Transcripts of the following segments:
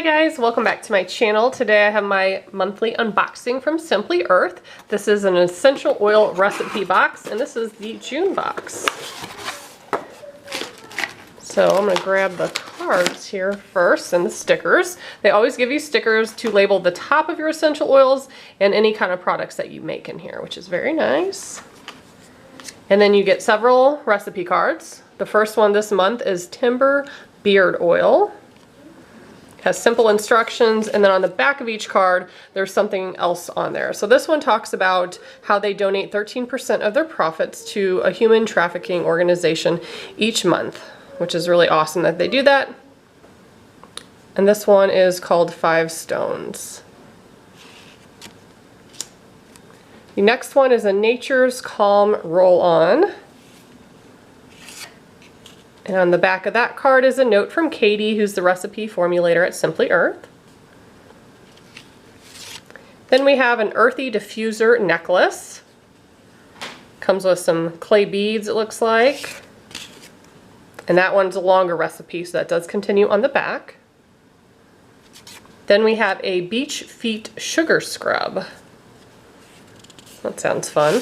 Hi guys, welcome back to my channel. Today I have my monthly unboxing from Simply Earth. This is an essential oil recipe box, and this is the June box. So I'm going to grab the cards here first and the stickers. They always give you stickers to label the top of your essential oils and any kind of products that you make in here, which is very nice. And then you get several recipe cards. The first one this month is Timber Beard Oil. Has simple instructions, and then on the back of each card there's something else on there. So this one talks about how they donate 13% of their profits to a human trafficking organization each month, which is really awesome that they do that. And this one is called 5 Stones. The next one is a Nature's Calm Roll-On. And on the back of that card is a note from Katie, who's the recipe formulator at Simply Earth. Then we have an earthy diffuser necklace. Comes with some clay beads, it looks like. And that one's a longer recipe, so that does continue on the back. Then we have a Beach Feet Sugar Scrub. That sounds fun.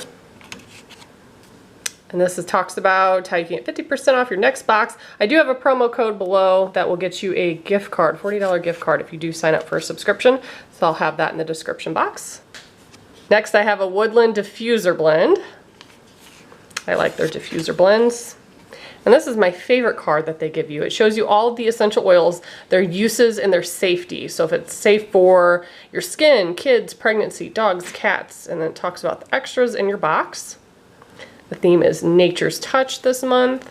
And this talks about how you can get 50% off your next box. I do have a promo code below that will get you a gift card, $40 gift card if you do sign up for a subscription. So I'll have that in the description box. Next I have a Woodland Diffuser Blend. I like their diffuser blends. And this is my favorite card that they give you. It shows you all of the essential oils, their uses, and their safety. So if it's safe for your skin, kids, pregnancy, dogs, cats, and then it talks about the extras in your box. The theme is Nature's Touch this month.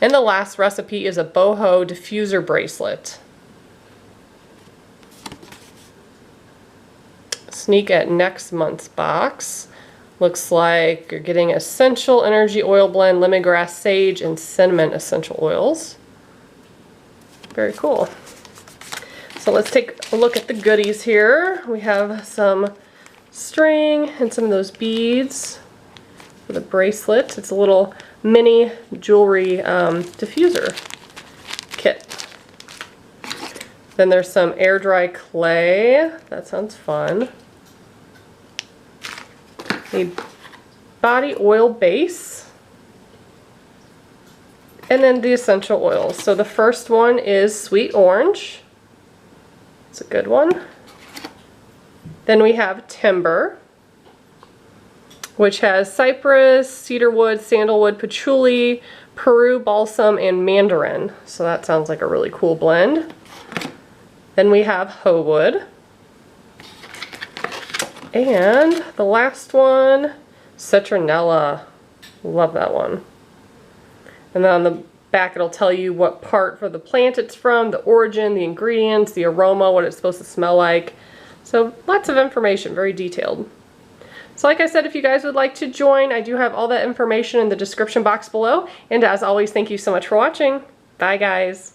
And the last recipe is a boho diffuser bracelet. Sneak at next month's box. Looks like you're getting essential energy oil blend, lemongrass, sage, and cinnamon essential oils. Very cool. So let's take a look at the goodies here. We have some string and some of those beads. For the bracelet, it's a little mini jewelry diffuser kit. Then there's some air dry clay. That sounds fun. A body oil base. And then the essential oils. So the first one is Sweet Orange. It's a good one. Then we have Timber, which has cypress, cedarwood, sandalwood, patchouli, Peru balsam, and mandarin. So that sounds like a really cool blend. Then we have Hoe Wood. And the last one, Citronella. Love that one. And then on the back it'll tell you what part for the plant it's from, the origin, the ingredients, the aroma, what it's supposed to smell like. So lots of information, very detailed. So like I said, if you guys would like to join, I do have all that information in the description box below. And as always, thank you so much for watching. Bye guys.